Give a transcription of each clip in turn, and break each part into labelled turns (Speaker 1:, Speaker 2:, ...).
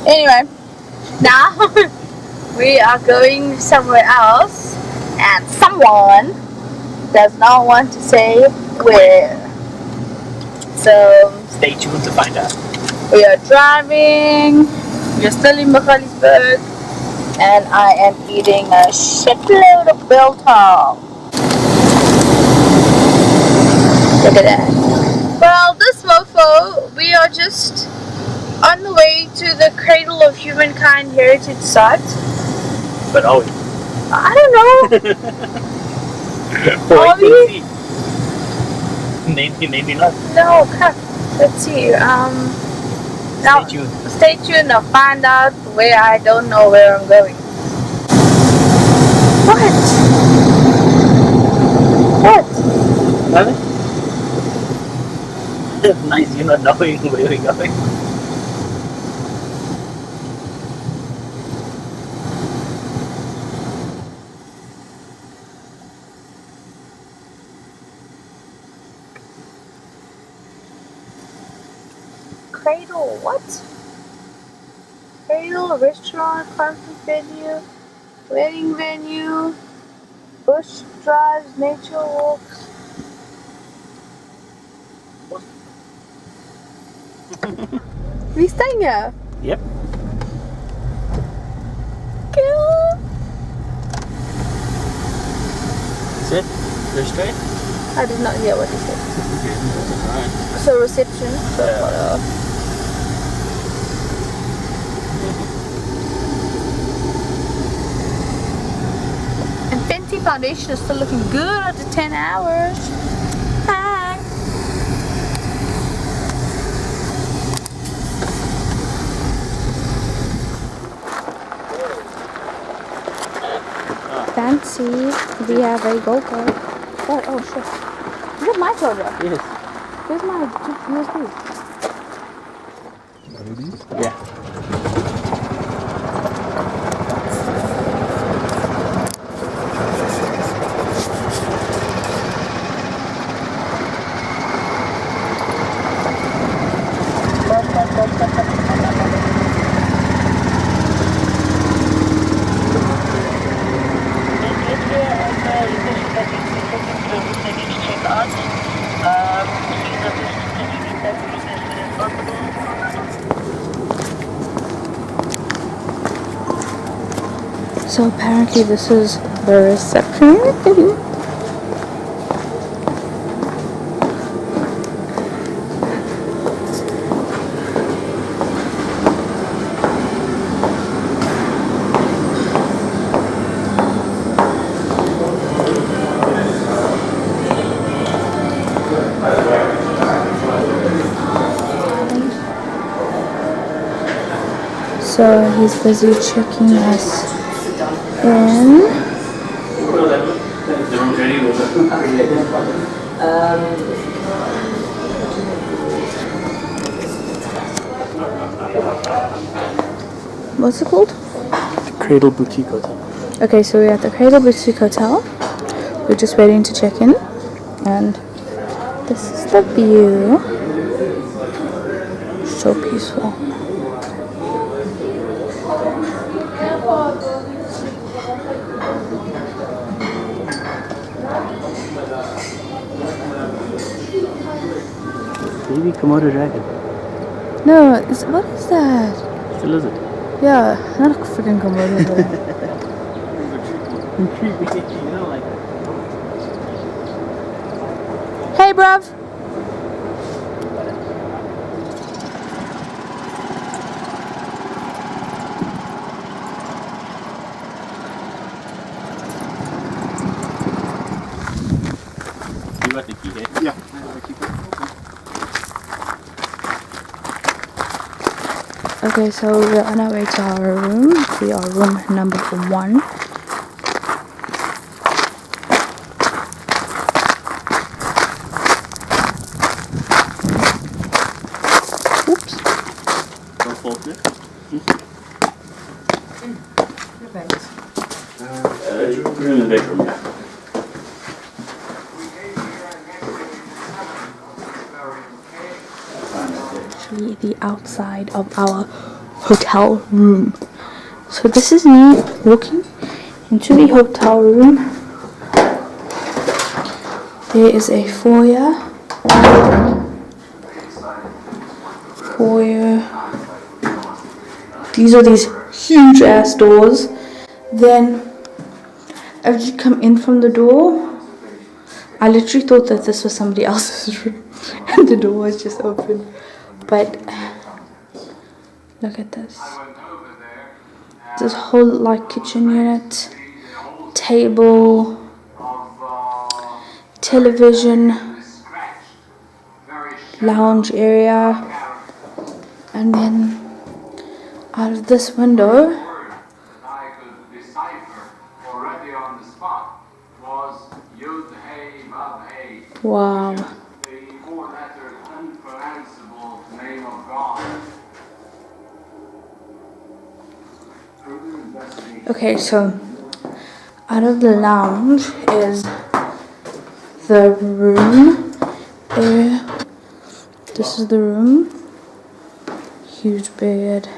Speaker 1: Anyway, now we are going somewhere else, and someone does not want to say where. So
Speaker 2: stay tuned to find out.
Speaker 1: we are driving. We are still in Magaliesburg, and I am eating a shitload of biltong. Look at that. Well, this mofo, we are just on the way to the Cradle of Humankind Heritage Site.
Speaker 2: But oh,
Speaker 1: I don't know.
Speaker 2: wait till see. Maybe not.
Speaker 1: No, crap. Let's see. Now,
Speaker 2: Stay tuned.
Speaker 1: Stay tuned to find out where I don't know where I'm going. What? What?
Speaker 2: Nothing? It's nice you not knowing where we're going.
Speaker 1: Cradle, what? Cradle, restaurant, conference venue, wedding venue, bush drives, nature walks. We staying here?
Speaker 2: Yep.
Speaker 1: Cool.
Speaker 2: That's it? You're straight?
Speaker 1: I did not hear what he said.
Speaker 2: Okay, that's alright.
Speaker 1: So reception. So
Speaker 2: Yeah.
Speaker 1: And Fenty foundation is still looking good after 10 hours. Hi. Fancy. We have a go-kart. Oh shit. Is it my charger?
Speaker 2: Yes.
Speaker 1: Where's my USB?
Speaker 2: Yeah.
Speaker 1: So apparently this is the reception. So he's busy checking us in. What's it called?
Speaker 2: Cradle Boutique Hotel.
Speaker 1: Okay, so we're at the Cradle Boutique Hotel. We're just waiting to check in. And this is the view. So peaceful.
Speaker 2: Maybe Komodo dragon.
Speaker 1: No, what is that?
Speaker 2: It's a lizard.
Speaker 1: Yeah, not a freaking Komodo.
Speaker 2: Creepy. You don't like that.
Speaker 1: Hey, bruv.
Speaker 2: You got the key here?
Speaker 3: Yeah.
Speaker 1: Okay, so we're on our way to our room. We are room number 1. Oops.
Speaker 2: Don't fall through. We're in the bedroom, yeah.
Speaker 1: actually the outside of our hotel room. So this is me walking into the hotel room. There is a foyer. These are these huge ass doors. Then as you come in from the door, I literally thought that this was somebody else's room and the door was just open. But look at this. This whole like kitchen unit, table, television, lounge area, and then out of this window wow. Okay, so out of the lounge is the room. This is the room. Huge bed.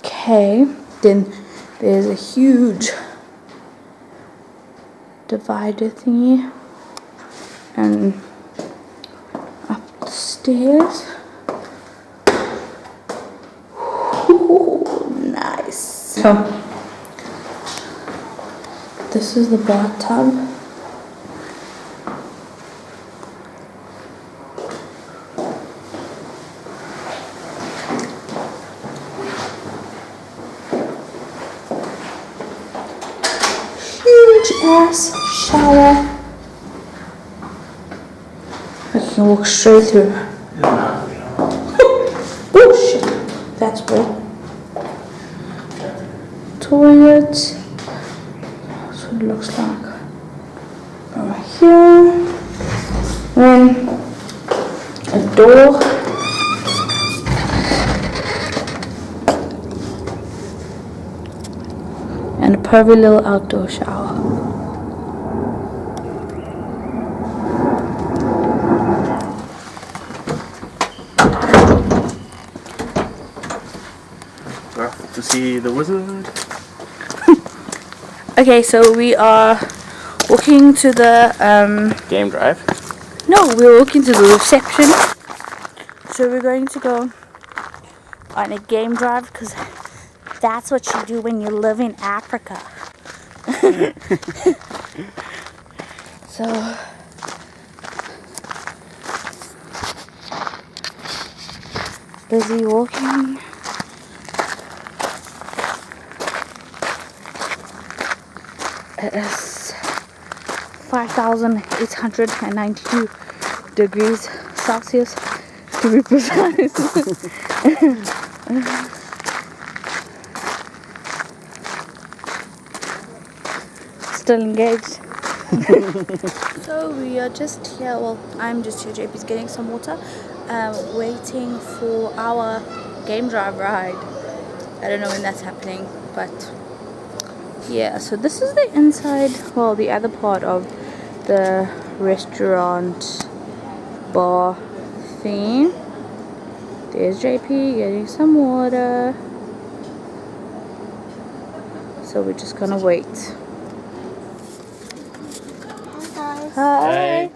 Speaker 1: Okay, then there's a huge divider thingy, and up the stairs. Ooh, nice. So this is the bathtub. Ass shower. I can walk straight through. Oh shit, that's weird. Toilet. That's what it looks like. Over here. Then a door. And a pervy little outdoor shower.
Speaker 2: To see the wizard.
Speaker 1: Okay, so we are walking to the
Speaker 2: Game drive.
Speaker 1: No, we're walking to the reception. So we're going to go on a game drive because that's what you do when you live in Africa. So busy walking. It is 5,892 degrees Celsius to be precise. Still engaged. So we are just here, well, I'm just here, JP's getting some water, waiting for our game drive ride. I don't know when that's happening, but yeah, so this is the inside, well, the other part of the restaurant bar theme. There's JP getting some water. So we're just gonna wait. Hi.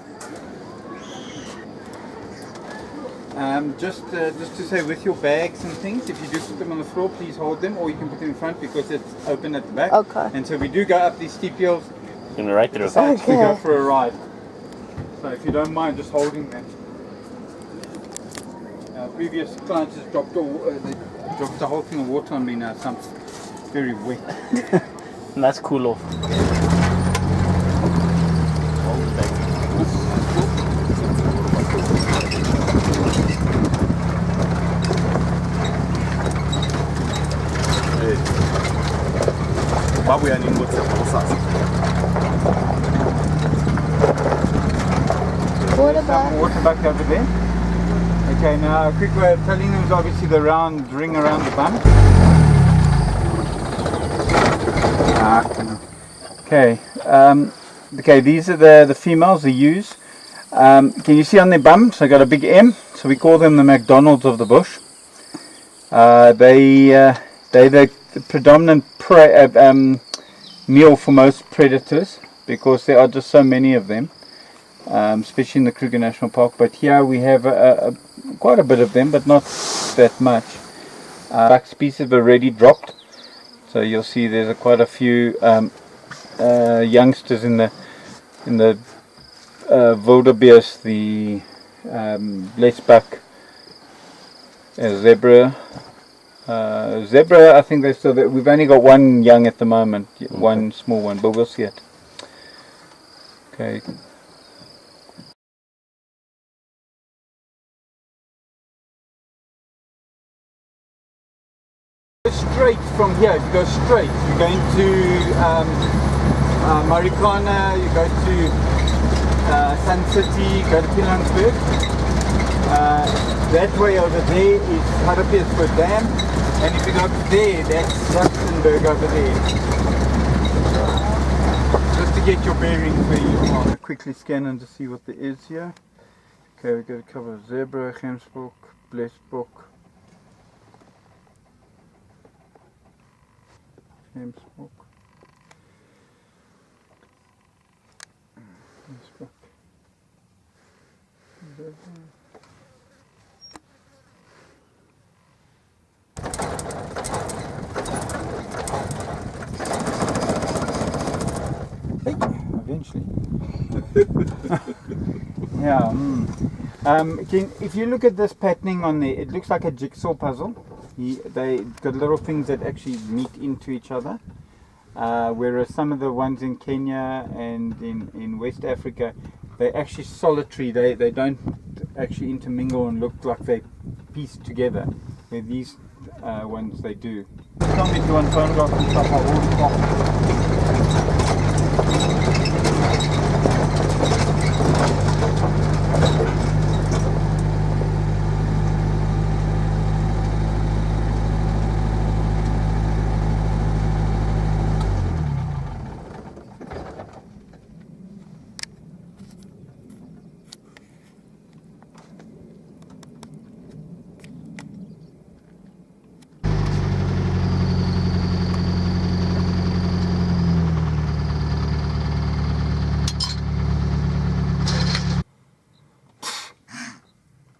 Speaker 3: Just to say, with your bags and things, if you do put them on the floor, please hold them, or you can put them in front because it's open at the back.
Speaker 1: Okay.
Speaker 3: And so we do go up these steep hills.
Speaker 2: You're right through.
Speaker 3: To go for a ride. So if you don't mind, just holding them. Previous clients just dropped the whole thing of water on me now, so I'm very wet.
Speaker 2: And that's cool off.
Speaker 4: Babu ya ningo tsa sasa.
Speaker 3: Some water back over there. Okay, now a quick way of telling them is obviously the round ring around the bump. Okay. Okay, these are the females, the ewes. Can you see on their bums? They got a big M, so we call them the McDonald's of the bush. They're the predominant prey, meal for most predators because there are just so many of them, especially in the Kruger National Park. But here we have quite a bit of them, but not that much. Buck species have already dropped, so you'll see there's quite a few youngsters in the wildebeest, the blesbuck, zebra. Zebra, I think they're still there. We've only got one young at the moment, one small one, but we'll see it. Okay. Go straight from here. If you go straight, you're going to Marikana, you go to Sun City, go to Pilanesberg. That way over there is Harapiersburg Dam, and if you go up there, that's Rustenburg over there. Just to get your bearings where you are. I'll quickly scan and just see what there is here. Okay, we've got to cover zebra, gemsbok, blesbok, gemsbok, gemsbok, zebra. Eventually. Yeah. If you look at this patterning on there, it looks like a jigsaw puzzle. They got little things that actually meet into each other. Whereas some of the ones in Kenya and in West Africa, they're actually solitary. They don't actually intermingle and look like they piece together. Where these ones they do. Tell me if you want photographs and stuff. I will talk.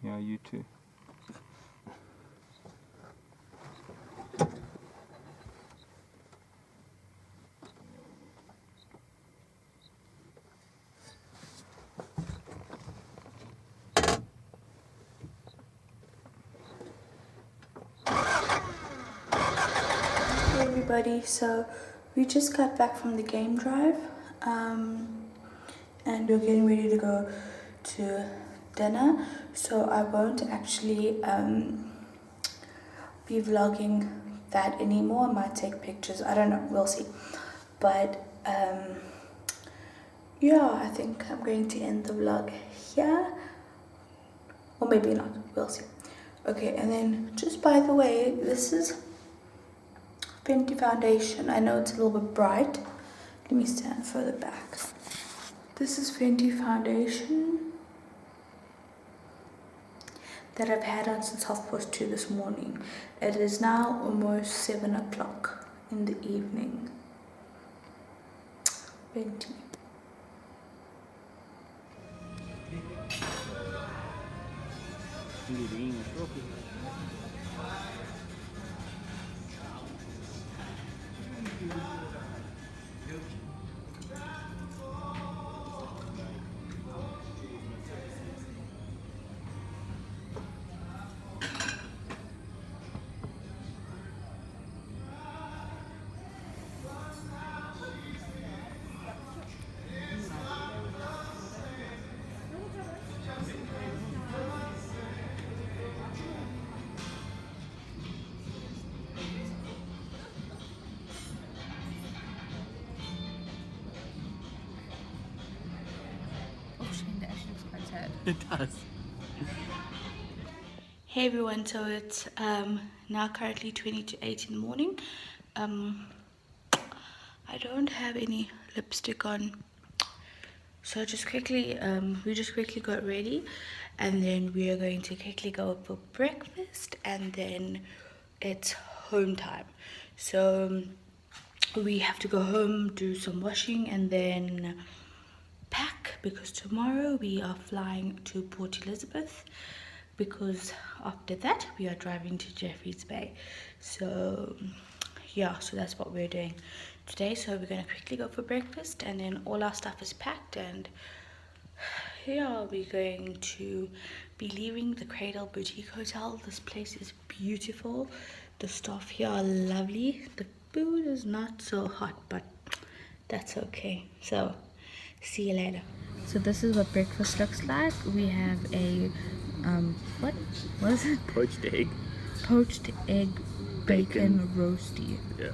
Speaker 3: Yeah, you too.
Speaker 1: Hey everybody, so we just got back from the game drive and we're getting ready to go to dinner, so I won't actually be vlogging that anymore. I might take pictures, I don't know, we'll see. But yeah, I think I'm going to end the vlog here, or maybe not, we'll see. Okay, and then just by the way, this is Fenty foundation. I know it's a little bit bright. Let me stand further back. This is Fenty foundation that I've had on since 2:30 this morning. It is now almost 7 o'clock in the evening. Fenty.
Speaker 2: It does.
Speaker 1: Hey everyone, so it's now currently 20 to 8 in the morning. I I don't have any lipstick on, so just quickly we just quickly got ready, and then we are going to quickly go for breakfast, and then it's home time. So we have to go home, do some washing, and then pack, because tomorrow we are flying to Port Elizabeth, because after that we are driving to Jeffreys Bay. So yeah, so that's what we're doing today. So we're gonna quickly go for breakfast, and then all our stuff is packed, and yeah, we're going to be leaving the Cradle Boutique Hotel. This place is beautiful, the staff here are lovely, the food is not so hot, but that's okay. So see you later. So this is what breakfast looks like. We have a what was it?
Speaker 2: Poached egg.
Speaker 1: Poached egg bacon roasty
Speaker 2: Yeah.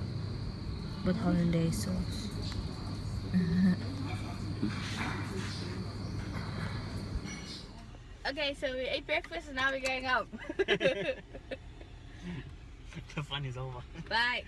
Speaker 1: with hollandaise sauce. Okay, so we ate breakfast and now we're going home.
Speaker 2: The fun is over.
Speaker 1: Bye.